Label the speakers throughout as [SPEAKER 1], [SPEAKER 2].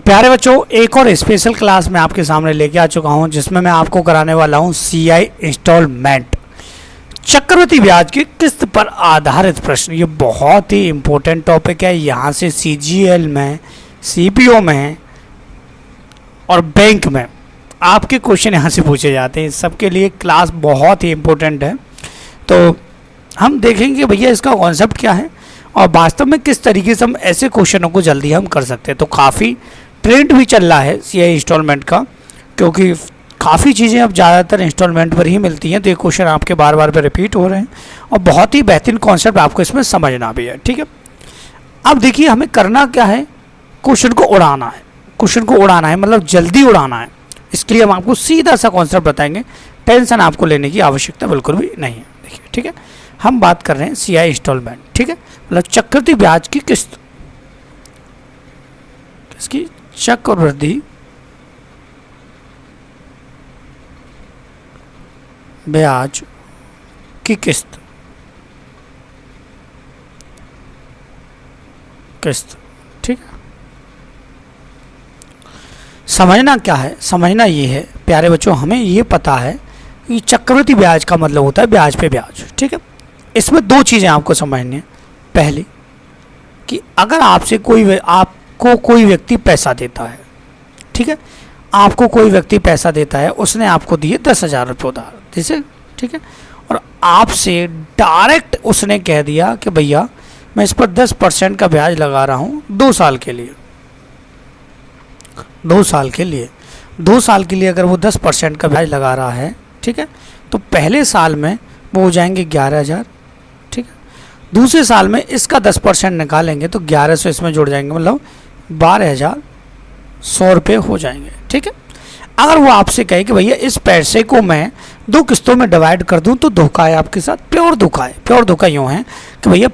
[SPEAKER 1] प्यारे बच्चों, एक और स्पेशल क्लास मैं आपके सामने लेके आ चुका हूं जिसमें मैं आपको कराने वाला हूं सीआई इंस्टॉलमेंट, चक्रवृद्धि ब्याज की किस्त पर आधारित प्रश्न। ये बहुत ही इंपॉर्टेंट टॉपिक है। यहाँ से सीजीएल में, सीपीओ में और बैंक में आपके क्वेश्चन यहाँ से पूछे जाते हैं। सबके लिए क्लास बहुत ही इंपॉर्टेंट है। तो हम देखेंगे भैया इसका कॉन्सेप्ट क्या है और वास्तव में किस तरीके से हम ऐसे क्वेश्चनों को जल्दी हम कर सकते हैं। तो काफ़ी ट्रेंड भी चल रहा है सीआई इंस्टॉलमेंट का, क्योंकि काफ़ी चीज़ें अब ज़्यादातर इंस्टॉलमेंट पर ही मिलती हैं। तो ये क्वेश्चन आपके बार बार पे रिपीट हो रहे हैं और बहुत ही बेहतरीन कॉन्सेप्ट आपको इसमें समझना भी है। ठीक है, अब देखिए हमें करना क्या है, क्वेश्चन को उड़ाना है। क्वेश्चन को उड़ाना है मतलब जल्दी उड़ाना है। इसके लिए हम आपको सीधा सा कॉन्सेप्ट बताएंगे, टेंशन आपको लेने की आवश्यकता बिल्कुल भी नहीं है। देखिए, ठीक है, हम बात कर रहे हैं सीआई इंस्टॉलमेंट। ठीक है, मतलब चक्रवृद्धि ब्याज की किस्त, इसकी चक्रवृद्धि ब्याज की किस्त ठीक है। समझना क्या है, समझना ये है प्यारे बच्चों, हमें ये पता है कि चक्रवृद्धि ब्याज का मतलब होता है ब्याज पे ब्याज। ठीक है, इसमें दो चीज़ें आपको समझनी है। पहली कि अगर आपसे आपको कोई व्यक्ति पैसा देता है, ठीक है, आपको कोई व्यक्ति पैसा देता है, उसने आपको दिए 10,000 रुपये उधार जैसे, ठीक है, और आपसे डायरेक्ट उसने कह दिया कि भैया मैं इस पर 10% का ब्याज लगा रहा हूँ 2 साल के लिए। 2 साल के लिए 2 साल के लिए अगर वो 10% का ब्याज लगा रहा है, ठीक है, तो पहले साल में वो हो जाएंगे 11,000। ठीक है, दूसरे साल में इसका 10% निकालेंगे तो 1100 इसमें जुड़ जाएंगे, मतलब 12,100 रुपये हो जाएंगे। ठीक है, अगर वो आपसे कहे कि भैया इस पैसे को मैं 2 किस्तों में डिवाइड कर दूं तो धोखा है आपके साथ, प्योर धोखा है। प्योर धोखा यूँ है कि भैया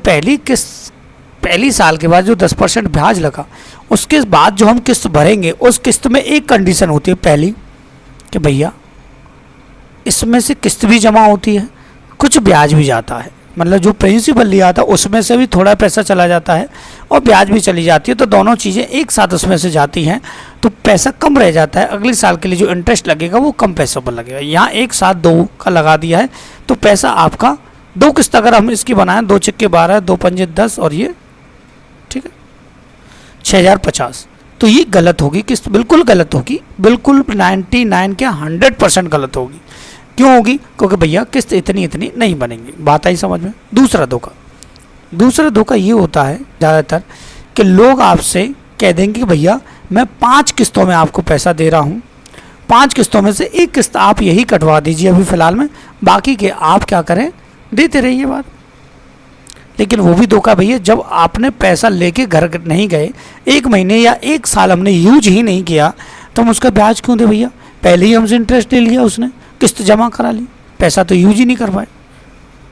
[SPEAKER 1] पहली साल के बाद जो 10% ब्याज लगा, उसके बाद जो हम किस्त भरेंगे उस किस्त में एक कंडीशन होती है पहली कि भैया इसमें से किस्त भी जमा होती है, कुछ ब्याज भी जाता है, मतलब जो प्रिंसिपल लिया था उसमें से भी थोड़ा पैसा चला जाता है और ब्याज भी चली जाती है। तो दोनों चीज़ें एक साथ उसमें से जाती हैं तो पैसा कम रह जाता है। अगले साल के लिए जो इंटरेस्ट लगेगा वो कम पैसों पर लगेगा। यहाँ एक साथ 2 का लगा दिया है तो पैसा आपका 2 किस्त अगर हम इसकी बनाएं, 2 चक्के 12, 2 पंजे 10 और ये, ठीक है, 6,050, तो ये गलत होगी, किस्त बिल्कुल गलत होगी, बिल्कुल 99 क्या 100% गलत होगी। क्यों होगी? क्योंकि भैया किस्त इतनी नहीं बनेंगी। बात आई समझ में। दूसरा धोखा ये होता है ज़्यादातर कि लोग आपसे कह देंगे कि भैया मैं 5 किस्तों में आपको पैसा दे रहा हूँ, 5 किस्तों में से एक किस्त आप यही कटवा दीजिए अभी फ़िलहाल में, बाकी के आप क्या करें, देते रहिए बात। लेकिन वो भी धोखा भैया, जब आपने पैसा लेके घर नहीं गए, 1 महीने या 1 साल हमने यूज ही नहीं किया तो हम उसका ब्याज क्यों दे भैया? पहले ही हमसे इंटरेस्ट ले लिया, उसने किस्त जमा करा ली, पैसा तो यूज ही नहीं कर पाए।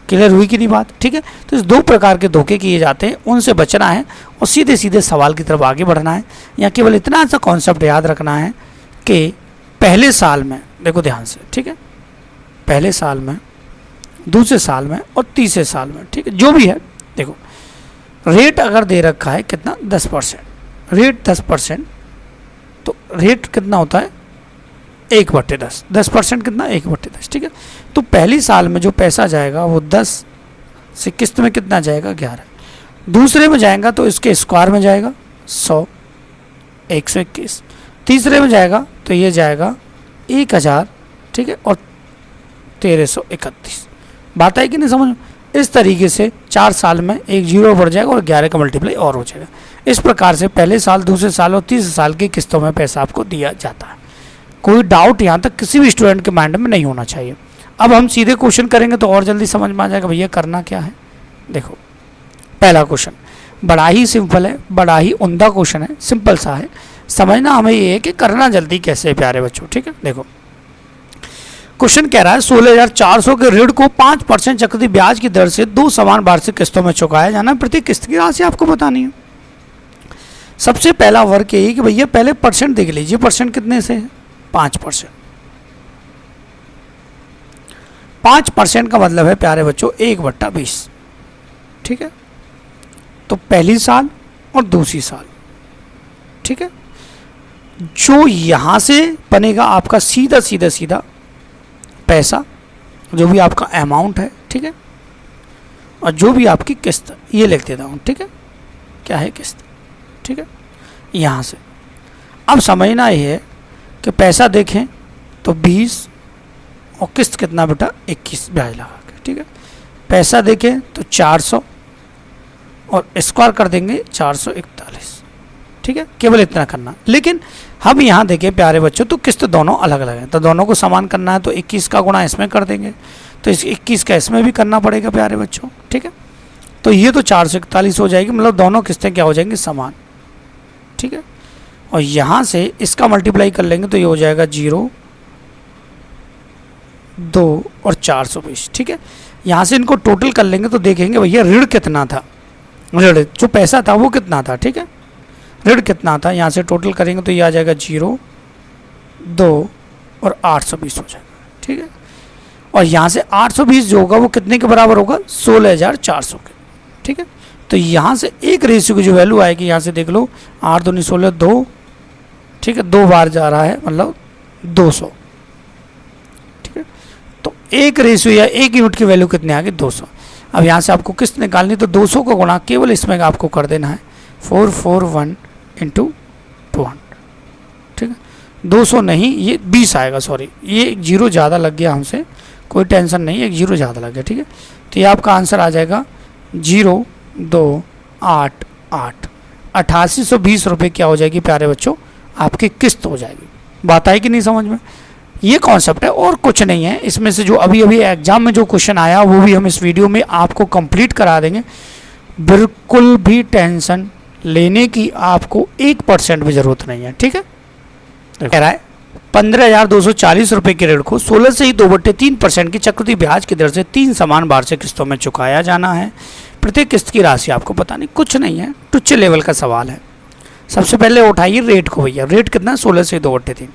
[SPEAKER 1] क्लियर हुई कि नहीं बात? ठीक है, तो इस 2 प्रकार के धोखे किए जाते हैं, उनसे बचना है और सीधे सवाल की तरफ आगे बढ़ना है। या केवल इतना सा कॉन्सेप्ट याद रखना है कि पहले साल में, देखो ध्यान से, ठीक है, पहले साल में, दूसरे साल में और तीसरे साल में, ठीक है, जो भी है, देखो रेट अगर दे रखा है कितना, 10%, रेट 10%, तो रेट कितना होता है 1/10, 10% कितना 1/10। ठीक है, तो पहली साल में जो पैसा जाएगा वो 10 से किस्त में कितना जाएगा 11, दूसरे में जाएगा तो इसके स्क्वायर में जाएगा 100, 121, तीसरे में जाएगा तो ये जाएगा 1000, ठीक है, और 1331। बात आई कि नहीं समझ में? इस तरीके से 4 साल में एक 0 बढ़ जाएगा और 11 का मल्टीप्लाई और हो जाएगा। इस प्रकार से पहले साल, दूसरे साल और तीसरे साल की किस्तों में पैसा आपको दिया जाता है। कोई डाउट यहाँ तक किसी भी स्टूडेंट के माइंड में नहीं होना चाहिए। अब हम सीधे क्वेश्चन करेंगे तो और जल्दी समझ में आ जाएगा भैया करना क्या है। देखो पहला क्वेश्चन बड़ा ही सिंपल है, बड़ा ही उम्दा क्वेश्चन है, सिंपल सा है। समझना हमें ये है कि करना जल्दी कैसे है प्यारे बच्चों। ठीक है, देखो क्वेश्चन कह रहा है 16,400 के ऋण को 5% चक्रवृद्धि ब्याज की दर से 2 समान वार्षिक किस्तों में चुकाया जाना है। प्रति किस्त की राशि आपको बतानी है। सबसे पहला वर्क यही कि भैया पहले परसेंट देख लीजिए, परसेंट कितने से है, 5%। 5% का मतलब है प्यारे बच्चों 1/20। ठीक है, तो पहली साल और दूसरी साल, ठीक है, जो यहाँ से बनेगा आपका सीधा सीधा सीधा पैसा, जो भी आपका अमाउंट है, ठीक है, और जो भी आपकी किस्त, ये लिख देता हूँ, ठीक है, क्या है किस्त, ठीक है। यहाँ से अब समझना ये है कि पैसा देखें तो 20 और किस्त कितना बेटा 21 ब्याज लगा के, ठीक है। पैसा देखें तो 400 और स्क्वायर कर देंगे 441, ठीक है, केवल इतना करना। लेकिन हम यहाँ देखें प्यारे बच्चों तो किस्त दोनों अलग अलग हैं, तो दोनों को समान करना है तो 21 का गुणा इसमें कर देंगे, तो इस 21 का इसमें भी करना पड़ेगा प्यारे बच्चों, ठीक है। तो ये तो 441 हो जाएगी, मतलब दोनों किस्तें क्या हो जाएंगी समान, ठीक है। और यहाँ से इसका मल्टीप्लाई कर लेंगे तो ये हो जाएगा 0, 2 और 420, ठीक है। यहाँ से इनको टोटल कर लेंगे तो देखेंगे भैया ऋण कितना था, ऋण जो पैसा था वो कितना था, ठीक है, ऋण कितना था। यहाँ से टोटल करेंगे तो ये आ जाएगा 0, 2 और 820 हो जाएगा, ठीक है। और यहाँ से 820 जो होगा वो कितने के बराबर होगा 16,400 के, ठीक है। तो यहाँ से एक रेशियो की जो वैल्यू आएगी, यहाँ से देख लो 8 दूनी 16, 2, ठीक है, 2 बार जा रहा है मतलब 200, ठीक है। तो एक रेशियो या एक यूनिट की वैल्यू कितने आ गई 200। अब यहाँ से आपको किस्त निकालनी तो 200 को गुणा केवल इसमें आपको कर देना है 441 इंटू 200, ठीक है। 200 नहीं ये 20 आएगा, सॉरी ये एक जीरो ज़्यादा लग गया हमसे, कोई टेंशन नहीं, एक जीरो ज़्यादा लग गया, ठीक है। तो ये आपका आंसर आ जाएगा 0,288 8820 रुपये क्या हो जाएगी प्यारे बच्चों आपकी किस्त हो जाएगी। बात आई कि नहीं समझ में? ये कॉन्सेप्ट है और कुछ नहीं है। इसमें से जो अभी अभी एग्जाम में जो क्वेश्चन आया वो भी हम इस वीडियो में आपको कंप्लीट करा देंगे। बिल्कुल भी टेंशन लेने की आपको 1% भी ज़रूरत नहीं है, ठीक है। कह रहा है 15,240 रुपये के ऋण को 16 से ही 2/3% की चक्रवृद्धि ब्याज की दर से 3 समान वार्षिक किस्तों में चुकाया जाना है। प्रत्येक किस्त की राशि आपको पता नहीं, कुछ नहीं है, टुच्चे लेवल का सवाल है। सबसे पहले उठाइए रेट को भैया, रेट कितना है 16 से ही 2/3,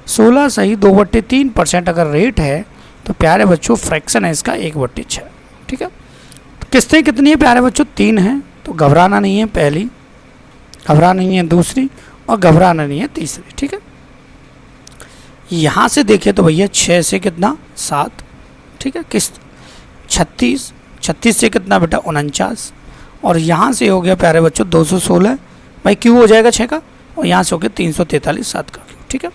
[SPEAKER 1] 16 से ही 2/3% अगर रेट है तो प्यारे बच्चों फ्रैक्शन है इसका 1/6, ठीक है। तो किस्तें कितनी है प्यारे बच्चों 3 हैं, तो घबराना नहीं है पहली, घबराना नहीं है दूसरी और घबराना नहीं है तीसरी, ठीक है। यहाँ से देखें तो भैया 6 से कितना 7, ठीक है, किस्त 36, 36 से कितना बेटा 49 और यहाँ से हो गया प्यारे बच्चों 216, भाई क्यों हो जाएगा 6 का, और यहाँ से हो गया 343 7 का क्यों, ठीक है।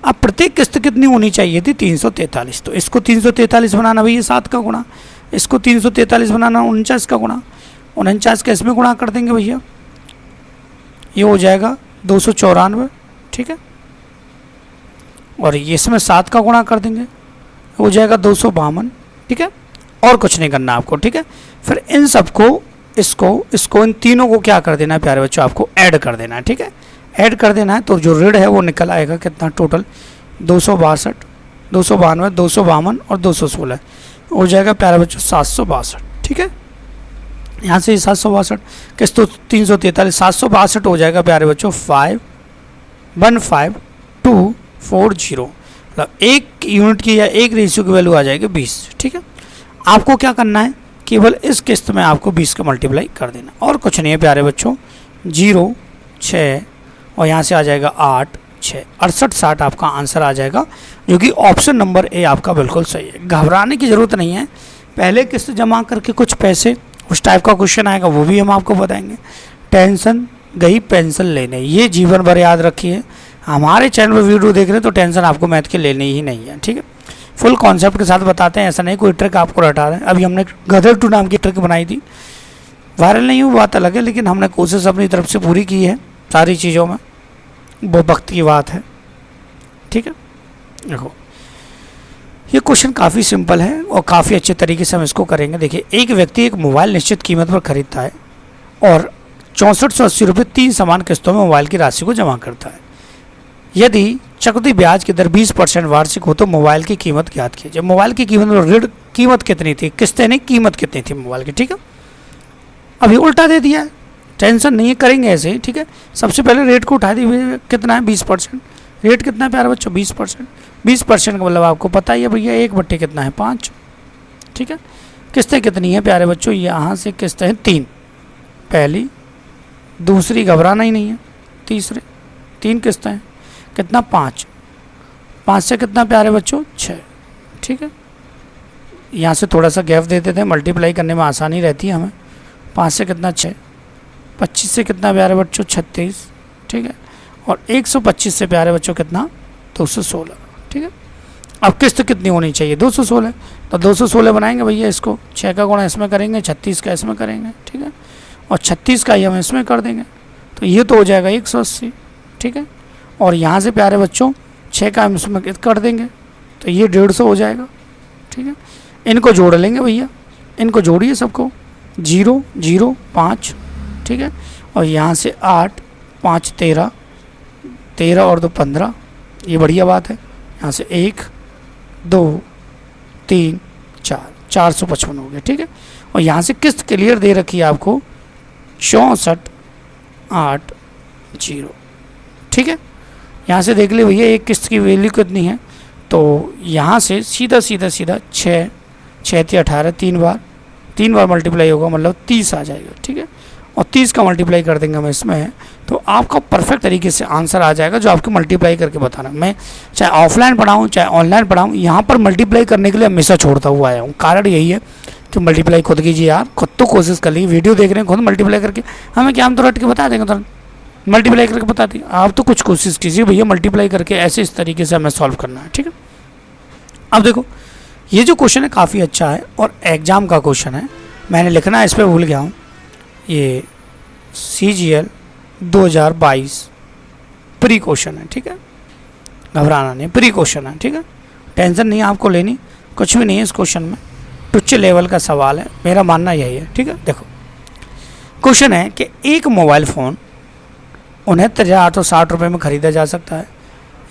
[SPEAKER 1] अब प्रत्येक किस्त कितनी होनी चाहिए थी 343, तो इसको 343 बनाना भैया 7 का गुणा, इसको 343 बनाना 49 का गुणा, 49 का इसमें गुणा कर देंगे भैया, ये हो जाएगा 294, ठीक है। और ये इसमें 7 का गुणा कर देंगे, हो जाएगा 252, ठीक है। और कुछ नहीं करना आपको, ठीक है। फिर इन सबको इसको इन तीनों को क्या कर देना है प्यारे बच्चों आपको ऐड कर देना है, ठीक है। ऐड कर देना है तो जो ऋण है वो निकल आएगा कितना टोटल 262, 292, 252 और 216 हो जाएगा प्यारे बच्चों 762, ठीक है। यहाँ से 762 किस तो 343 762 हो जाएगा प्यारे बच्चों 515240, मतलब एक यूनिट की या एक रेशियो की वैल्यू आ जाएगी 20, ठीक है। आपको क्या करना है केवल इस किस्त में आपको 20 का मल्टीप्लाई कर देना और कुछ नहीं है प्यारे बच्चों, 0 6 और यहाँ से आ जाएगा 8 6 68 60 आपका आंसर आ जाएगा, जो कि ऑप्शन नंबर ए आपका बिल्कुल सही है। घबराने की ज़रूरत नहीं है, पहले किस्त जमा करके कुछ पैसे उस टाइप का क्वेश्चन आएगा वो भी हम आपको बताएंगे। टेंशन गई पेंशन लेने, ये जीवन भर याद रखिए। हमारे चैनल पर वीडियो देख रहे हैं तो टेंशन आपको मैथ की लेनी ही नहीं है, ठीक है। फुल कॉन्सेप्ट के साथ बताते हैं, ऐसा नहीं कोई ट्रिक आपको रटा रहे हैं। अभी हमने गदर 2 नाम की ट्रिक बनाई थी, वायरल नहीं हुई बात अलग है, लेकिन हमने कोशिश अपनी तरफ से पूरी की है सारी चीज़ों में, वो वक्त की बात है, ठीक है। देखो ये क्वेश्चन काफ़ी सिंपल है और काफ़ी अच्छे तरीके से हम इसको करेंगे। देखिए एक व्यक्ति एक मोबाइल निश्चित कीमत पर खरीदता है और 6480 रुपये 3 समान किस्तों में मोबाइल की राशि को जमा करता है। यदि चक्रवृद्धि ब्याज की दर 20% वार्षिक हो तो मोबाइल की कीमत ज्ञात कीजिए। मोबाइल की कीमत में ऋण कीमत कितनी थी, किस्तें नहीं कीमत कितनी थी मोबाइल की, ठीक है। अभी उल्टा दे दिया है, टेंशन नहीं है, करेंगे ऐसे ही, ठीक है। सबसे पहले रेट को उठा दी, कितना है 20%, रेट कितना है प्यारे बच्चों 20%, 20% का मतलब आपको पता ही है भैया 1/5 कितना है 5, ठीक है। किस्तें कितनी है प्यारे बच्चों, यहाँ से किस्तें हैं 3, पहली दूसरी घबराना ही नहीं है, तीसरे 3 किस्तें हैं। कितना 5, 5 से कितना प्यारे बच्चों 6, ठीक है। यहाँ से थोड़ा सा गैप दे देते हैं, मल्टीप्लाई करने में आसानी रहती है हमें। 5 से कितना 6, 25 से कितना प्यारे बच्चों 36, ठीक है। और 125 से प्यारे बच्चों कितना 216, ठीक है। अब किस्त कितनी होनी चाहिए 216, तो 216 बनाएंगे भैया इसको, 6 का गुणा इसमें करेंगे, 36 का इसमें करेंगे, ठीक है। और 36 का ही हम इसमें कर देंगे, तो ये तो हो जाएगा 180, ठीक है। और यहाँ से प्यारे बच्चों 6 का हम इसमें कर देंगे, तो ये 150 हो जाएगा, ठीक है। इनको जोड़ लेंगे भैया, इनको जोड़िए सबको, 0 0 5, ठीक है। और यहाँ से 8 5 13, 13 और 2 15, ये बढ़िया बात है। यहाँ से 1 2 3 4, 455 हो गया, ठीक है। और यहाँ से किस्त क्लियर दे रखी है आपको 6480, ठीक है। यहाँ से देख ले भैया एक किस्त की वैल्यू कितनी है, तो यहाँ से सीधा 6 6 18, 3 बार मल्टीप्लाई होगा, मतलब 30 आ जाएगा, ठीक है। और 30 का मल्टीप्लाई कर देंगे हम इसमें, तो आपका परफेक्ट तरीके से आंसर आ जाएगा जो आपको मल्टीप्लाई करके बताना। मैं चाहे ऑफलाइन पढ़ाऊँ चाहे ऑनलाइन पढ़ाऊँ, यहाँ पर मल्टीप्लाई करने के लिए हमेशा छोड़ता हुआ आया हूँ। कारण यही है कि मल्टीप्लाई खुद कीजिए यार, खुद तो कोशिश कर लीजिए, वीडियो देख रहे हैं खुद मल्टीप्लाई करके, हमें क्या हम तो रट के बता देंगे, तुरंत मल्टीप्लाई करके बता देंगे। आप तो कुछ कोशिश कीजिए भैया मल्टीप्लाई करके ऐसे इस तरीके से हमें सॉल्व करना है, ठीक है। अब देखो ये जो क्वेश्चन है काफ़ी अच्छा है और एग्ज़ाम का क्वेश्चन है, मैंने लिखना है इस पर भूल गया हूँ। ये CGL 2022 प्री क्वेश्चन है, ठीक है। घबराना नहीं, प्री क्वेश्चन है, ठीक है। टेंशन नहीं आपको लेनी, कुछ भी नहीं है इस क्वेश्चन में, तुच्छ लेवल का सवाल है, मेरा मानना यही है, ठीक है। देखो क्वेश्चन है कि एक मोबाइल फ़ोन 69,860 रुपये में ख़रीदा जा सकता है,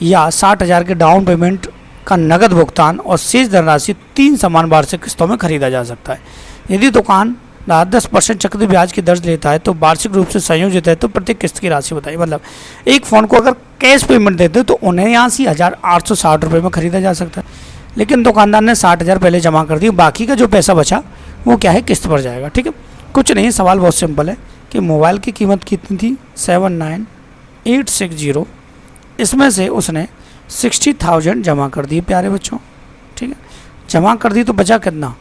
[SPEAKER 1] या 60,000 के डाउन पेमेंट का नगद भुगतान और शेष धनराशि 3 समान वार्षिक किस्तों में खरीदा जा सकता है। यदि दुकानदार 10% चक्रवृद्धि ब्याज की दर लेता है तो वार्षिक रूप से संयोजित है, तो प्रत्येक किस्त की राशि बताइए। मतलब एक फ़ोन को अगर कैश पेमेंट देते तो 79,860 रुपये में खरीदा जा सकता है, लेकिन दुकानदार ने 60,000 पहले जमा कर दी, बाकी का जो पैसा बचा वो क्या है किस्त पर जाएगा, ठीक है। कुछ नहीं, सवाल बहुत सिंपल है कि मोबाइल की कीमत कितनी थी 79,860, इसमें से उसने 60,000 जमा कर दिए प्यारे बच्चों, ठीक है। जमा कर दी तो बचा कितना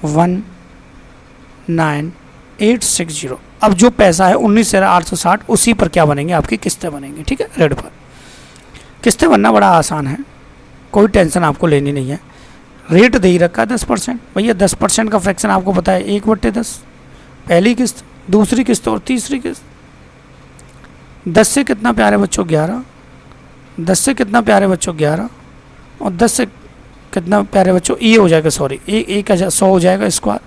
[SPEAKER 1] 19,860। अब जो पैसा है 19,860 उसी पर क्या बनेंगे आपकी किस्तें बनेंगी, ठीक है। रेड पर किस्तें बनना बड़ा आसान है, कोई टेंशन आपको लेनी नहीं है। रेट दे ही रखा है 10%, भैया 10% का फ्रैक्शन आपको पता है 1/10, पहली किस्त, दूसरी किस्त और तीसरी किस्त। 10 से कितना प्यारे बच्चों 11, 10 से कितना प्यारे बच्चों 11, और 10 से कितना प्यारे बच्चों ये हो जाएगा, सॉरी 1,100 हो जाएगा स्क्वायर,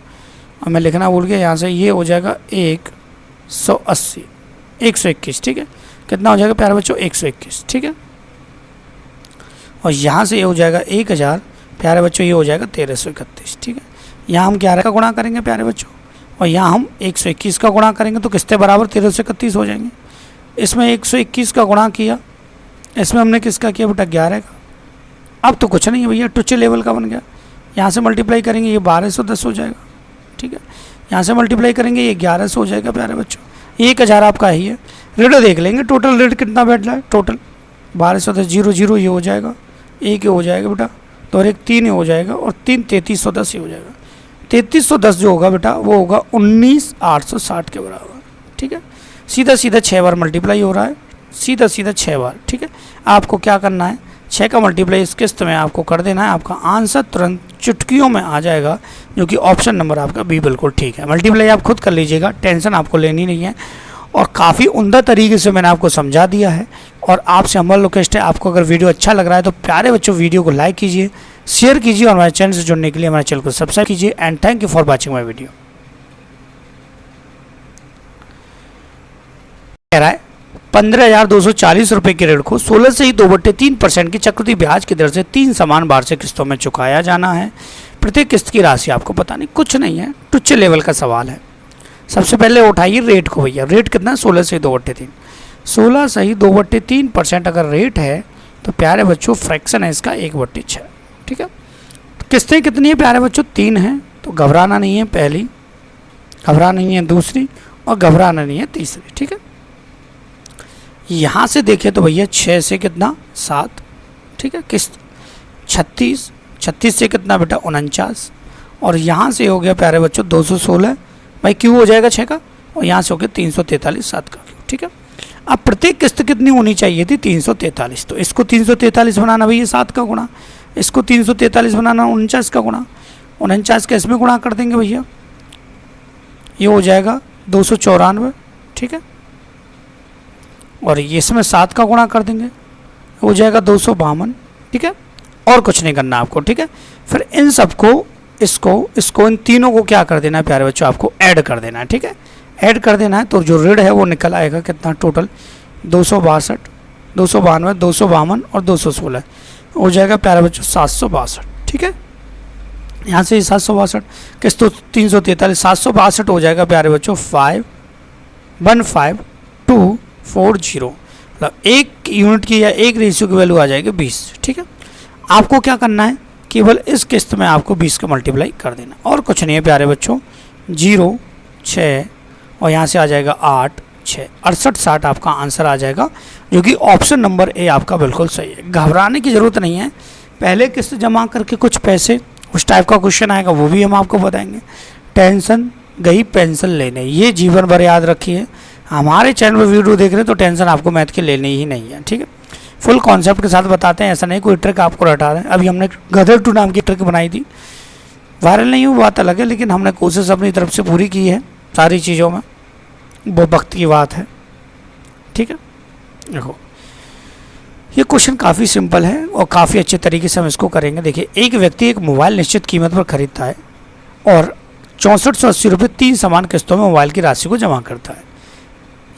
[SPEAKER 1] और मैं लिखना भूल गया, यहाँ से ये हो जाएगा 180, 121, ठीक है। कितना हो जाएगा प्यारे बच्चों 121, ठीक है। और यहाँ से ये हो जाएगा 1,000 प्यारे बच्चों, ये हो जाएगा 1,331, ठीक है। यहाँ हम 11 का गुणा करेंगे प्यारे बच्चों, और यहाँ हम 121 का गुणा करेंगे, तो किस्तें बराबर 1,331 हो जाएंगे। इसमें 121 का गुणा किया, इसमें हमने किसका किया बेटा 11 का। अब तो कुछ नहीं है भैया, टुच्चे लेवल का बन गया। यहाँ से मल्टीप्लाई करेंगे ये 1210 हो जाएगा, ठीक है। यहाँ से मल्टीप्लाई करेंगे ये 1100 हो जाएगा प्यारे बच्चों, 1,000 आपका ही है। रेट देख लेंगे टोटल रेट कितना बैठ रहा है, टोटल 1210 0 0 ये हो जाएगा, 1 हो जाएगा बेटा, तो और 1 3 हो जाएगा, और 3 3310 ये हो जाएगा। 3310 जो होगा बेटा वो होगा 19,860 के बराबर, ठीक है। सीधा 6 बार मल्टीप्लाई हो रहा है, सीधा 6 बार, ठीक है। आपको क्या करना है 6 का मल्टीप्लाई इस किस्त में आपको कर देना है, आपका आंसर तुरंत चुटकियों में आ जाएगा, जो कि ऑप्शन नंबर आपका बी बिल्कुल ठीक है। मल्टीप्लाई आप खुद कर लीजिएगा, टेंशन आपको लेनी नहीं है, और काफ़ी उम्दा तरीके से मैंने आपको समझा दिया है। और आपसे हमारा रिक्वेस्ट है, आपको अगर वीडियो अच्छा लग रहा है तो प्यारे बच्चों वीडियो को लाइक कीजिए, शेयर कीजिए, और हमारे चैनल से जुड़ने के लिए हमारे चैनल को सब्सक्राइब कीजिए। And thank you for watching my video. कह रहा है 15,240 रुपये के ऋण को 16 से ही 2/3% की चक्रवृद्धि ब्याज की दर से 3 समान वार्षिक किस्तों में चुकाया जाना है। प्रत्येक किस्त की राशि आपको पता नहीं, कुछ नहीं है, तुच्छ लेवल का सवाल है। सबसे पहले उठाइए रेट को भैया, रेट कितना है 16 से ही 2/3, 16 से ही 2/3% अगर रेट है तो प्यारे बच्चों फ्रैक्शन है इसका 1/6, ठीक है। किस्तें कितनी है प्यारे बच्चों 3 हैं, तो घबराना नहीं है पहली, घबराना नहीं है दूसरी, और घबराना नहीं है तीसरी, ठीक है। यहाँ से देखें तो भैया 6 से कितना 7, ठीक है। किस्त 36, 36 से कितना बेटा 49, और यहाँ से हो गया प्यारे बच्चों 216, भाई क्यू हो जाएगा 6 का, और यहाँ से हो गया 343 7 का क्यू, ठीक है। अब प्रत्येक किस्त कितनी होनी चाहिए थी 343, तो इसको 343 बनाना भैया 7 का गुणा, इसको 343 बनाना 49 का गुणा, 49 का इसमें गुणा कर देंगे भैया, ये हो जाएगा 294, ठीक है। और ये इसमें 7 का गुणा कर देंगे, हो जाएगा 252, ठीक है। और कुछ नहीं करना आपको, ठीक है। फिर इन सबको इसको इन तीनों को क्या कर देना है प्यारे बच्चों, आपको ऐड कर देना है, ठीक है। ऐड कर देना है तो जो ऋण है वो निकल आएगा कितना टोटल 262, 292, 252 और 216, हो जाएगा प्यारे बच्चों 762, ठीक है। यहाँ से 762 किस्तों 343, 762 हो जाएगा प्यारे बच्चों 515240, मतलब एक यूनिट की या एक रेशियो की वैल्यू आ जाएगी 20, ठीक है। आपको क्या करना है, केवल इस किस्त में आपको 20 का मल्टीप्लाई कर देना, और कुछ नहीं है प्यारे बच्चों। 0 6 और यहाँ से आ जाएगा 8 6, 68 60 आपका आंसर आ जाएगा, जो कि ऑप्शन नंबर ए आपका बिल्कुल सही है। घबराने की ज़रूरत नहीं है, पहले किस्त जमा करके कुछ पैसे, उस टाइप का क्वेश्चन आएगा वो भी हम आपको बताएंगे। टेंशन गई पेंशन लेने, ये जीवन भर याद रखिए। हमारे चैनल पर वीडियो देख रहे हैं तो टेंशन आपको मैथ की लेनी ही नहीं है, ठीक है। फुल कॉन्सेप्ट के साथ बताते हैं, ऐसा नहीं कोई ट्रिक आपको रटा रहे हैं। अभी हमने गदर 2 नाम की ट्रिक बनाई थी, वायरल नहीं हुई बात अलग है, लेकिन हमने कोशिश अपनी तरफ से पूरी की है सारी चीज़ों में, वो वक्त की बात है, ठीक है। देखो ये क्वेश्चन काफ़ी सिंपल है और काफ़ी अच्छे तरीके से हम इसको करेंगे। देखिए, एक व्यक्ति एक मोबाइल निश्चित कीमत पर खरीदता है और 6480 रुपये 3 समान किस्तों में मोबाइल की राशि को जमा करता है।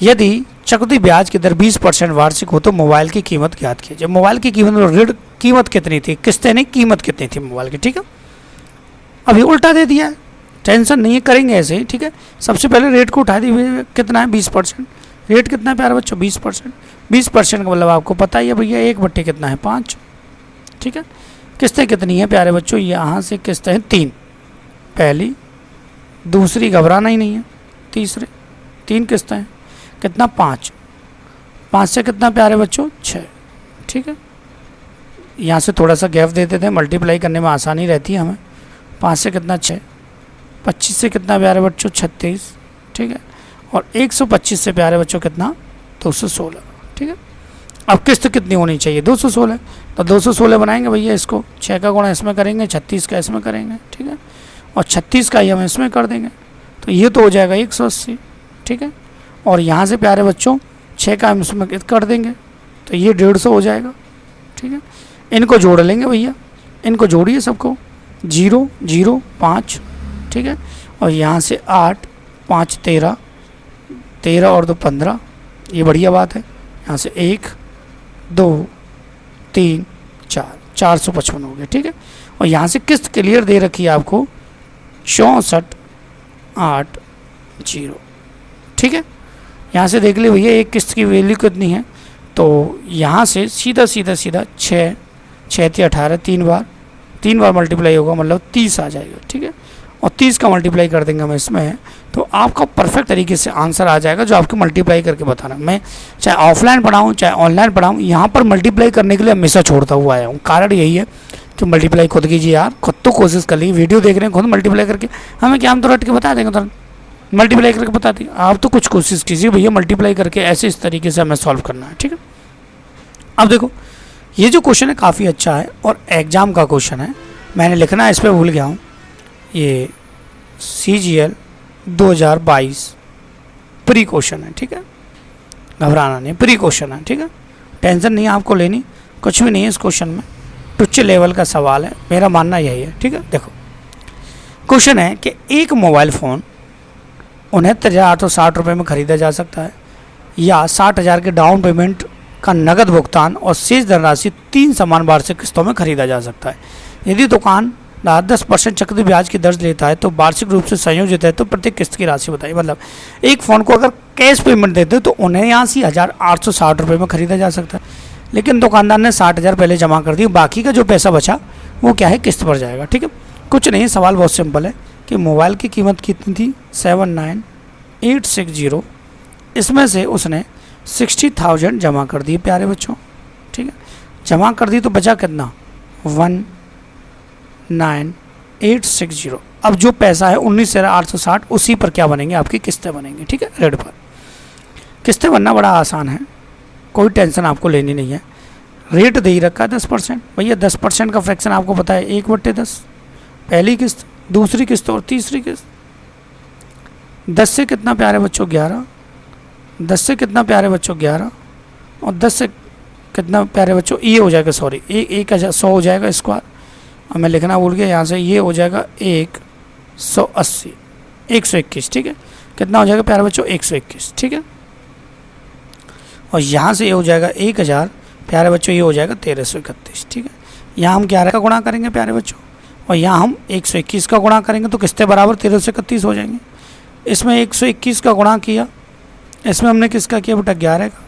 [SPEAKER 1] यदि चक्रवृद्धि ब्याज की दर 20% वार्षिक हो तो मोबाइल की कीमत ज्ञात कीजिए। मोबाइल की कीमत और ऋण कीमत कितनी थी, किस्तें नहीं कीमत कितनी थी मोबाइल की, ठीक है। अभी उल्टा दे दिया है, टेंशन नहीं है, करेंगे ऐसे ही, ठीक है। सबसे पहले रेट को उठा दी, कितना है 20%, रेट कितना है प्यारे बच्चों 20%, 20% का मतलब आपको पता ही है भैया 1/, कितना है 5, ठीक है। किस्तें कितनी है प्यारे बच्चों, यहाँ से किस्तें हैं 3, पहली दूसरी, घबराना ही नहीं है, तीसरे 3 किस्तें हैं, कितना 5, 5 से कितना प्यारे बच्चों 6, ठीक है। यहाँ से थोड़ा सा गैप देते थे, मल्टीप्लाई करने में आसानी रहती है हमें। 5 से कितना 6, 25 से कितना प्यारे बच्चों 36, ठीक है। और 125 से प्यारे बच्चों कितना 216, ठीक है। अब किस्त कितनी होनी चाहिए 216, तो 216 बनाएंगे भैया, इसको 6 का गुणा इसमें करेंगे, 36 का इसमें करेंगे, ठीक है। और 36 का ही हम इसमें कर देंगे, तो ये तो हो जाएगा 180, ठीक है। और यहाँ से प्यारे बच्चों 6 का हम इसमें कर देंगे, तो ये 150 हो जाएगा, ठीक है। इनको जोड़ लेंगे भैया, इनको जोड़िए सबको, 0 0 5, ठीक है। और यहाँ से 8 5 13, 13 और 2 15, ये बढ़िया बात है। यहाँ से 1 2 3 4, 455 हो गया, ठीक है। और यहाँ से किस्त क्लियर दे रखी है आपको 6480, ठीक है। यहाँ से देख ले भैया एक किस्त की वैल्यू कितनी है, तो यहाँ से सीधा 6 6 18, 3 बार मल्टीप्लाई होगा, मतलब 30 आ जाएगा, ठीक है। और 30 का मल्टीप्लाई कर देंगे हम इसमें, तो आपका परफेक्ट तरीके से आंसर आ जाएगा, जो आपको मल्टीप्लाई करके बताना। मैं चाहे ऑफलाइन पढ़ाऊँ चाहे ऑनलाइन पढ़ाऊँ, यहाँ पर मल्टीप्लाई करने के लिए हमेशा छोड़ता हुआ आया हूँ। कारण यही है कि मल्टीप्लाई खुद कीजिए यार, खुद तो कोशिश कर लीजिए, वीडियो देख रहे हैं खुद मल्टीप्लाई करके, हमें क्या हम तो रट के बता देंगे तुरंत, मल्टीप्लाई करके बता देंगे। आप तो कुछ कोशिश कीजिए भैया, मल्टीप्लाई करके ऐसे इस तरीके से हमें सॉल्व करना है, ठीक है। अब देखो ये जो क्वेश्चन है काफ़ी अच्छा है और एग्ज़ाम का क्वेश्चन है, मैंने लिखना है इस पर भूल गया हूँ। ये CGL 2022 प्री क्वेश्चन है, ठीक है। घबराना नहीं, प्री क्वेश्चन है, ठीक है। टेंशन नहीं आपको लेनी, कुछ भी नहीं है इस क्वेश्चन में, उच्च लेवल का सवाल है, मेरा मानना यही है, ठीक है। देखो क्वेश्चन है कि एक मोबाइल फ़ोन 69,860 रुपये में ख़रीदा जा सकता है, या 60,000 के डाउन पेमेंट का नगद भुगतान और शेष धनराशि 3 समान वार्षिक किस्तों में खरीदा जा सकता है। यदि दुकानदार 10% चक्रवृद्धि ब्याज की दर लेता है तो वार्षिक रूप से संयोजित है, तो प्रत्येक किस्त की राशि बताइए। मतलब एक फ़ोन को अगर कैश पेमेंट देते तो 79,860 रुपये में खरीदा जा सकता है, लेकिन दुकानदार ने 60,000 पहले जमा कर दी, बाकी का जो पैसा बचा वो क्या है किस्त पर जाएगा, ठीक है। कुछ नहीं, सवाल बहुत सिंपल है कि मोबाइल की कीमत कितनी थी 79,860, इसमें से उसने 60,000 जमा कर दिए प्यारे बच्चों, ठीक है। जमा कर दी तो बचा कितना 19860। अब जो पैसा है 19,860 उसी पर क्या बनेंगे आपकी किस्तें बनेंगी। ठीक है, रेट पर किस्तें बनना बड़ा आसान है, कोई टेंशन आपको लेनी नहीं है। रेट दे ही रखा है 10%। भैया 10% का फ्रैक्शन आपको पता है 1/10, पहली किस्त, दूसरी किस्त और तीसरी किस्त। 10 से कितना प्यारे बच्चों 11, 10 से कितना प्यारे बच्चों 11, और 10 से कितना प्यारे बच्चों ये हो जाएगा, सॉरी 1,100 हो जाएगा स्क्वायर, और मैं लिखना भूल गया, यहाँ से ये हो जाएगा 180, 121। ठीक है, कितना हो जाएगा प्यारे बच्चों 121। ठीक है, और यहाँ से ये हो जाएगा 1000 प्यारे बच्चों, ये हो जाएगा 1331। ठीक है, यहाँ हम 11 का गुणा करेंगे प्यारे बच्चों, और यहाँ हम 121 का गुणा करेंगे तो किसके बराबर 1331 हो जाएंगे। इसमें 121 का गुणा किया, इसमें हमने किसका किया बेटा 11 का।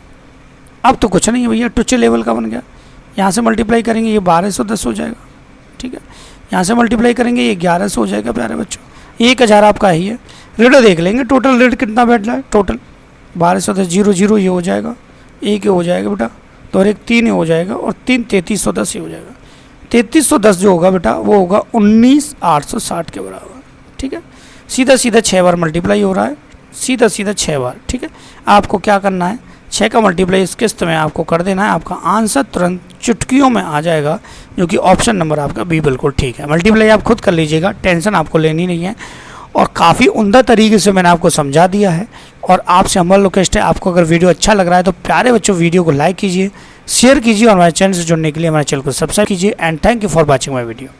[SPEAKER 1] अब तो कुछ नहीं है भैया, टुचे लेवल का बन गया। यहाँ से मल्टीप्लाई करेंगे ये 1210 हो जाएगा। ठीक है, यहाँ से मल्टीप्लाई करेंगे ये 1100 हो जाएगा प्यारे बच्चों। 1000 आपका ही है। रेट देख लेंगे टोटल रेट कितना बैठ रहा है, टोटल 1210 0 ये हो जाएगा, 1 हो जाएगा बेटा, तो और 1 3 हो जाएगा, और 3 3310 ही हो जाएगा। 3310 जो होगा बेटा वो होगा 19,860 के बराबर। ठीक है, सीधा सीधा 6 बार मल्टीप्लाई हो रहा है, सीधा सीधा 6 बार। ठीक है, आपको क्या करना है 6 का मल्टीप्लाई इस किस्त में आपको कर देना है, आपका आंसर तुरंत चुटकियों में आ जाएगा, जो कि ऑप्शन नंबर आपका बी बिल्कुल ठीक है। मल्टीप्लाई आप खुद कर लीजिएगा, टेंशन आपको लेनी नहीं है, और काफ़ी उम्दा तरीके से मैंने आपको समझा दिया है। और आपसे हमारा रिक्वेस्ट है, आपको अगर वीडियो अच्छा लग रहा है तो प्यारे बच्चों वीडियो को लाइक कीजिए, शेयर कीजिए, और हमारे चैनल से जुड़ने के लिए हमारे चैनल को सब्सक्राइब कीजिए। And thank you for watching my video.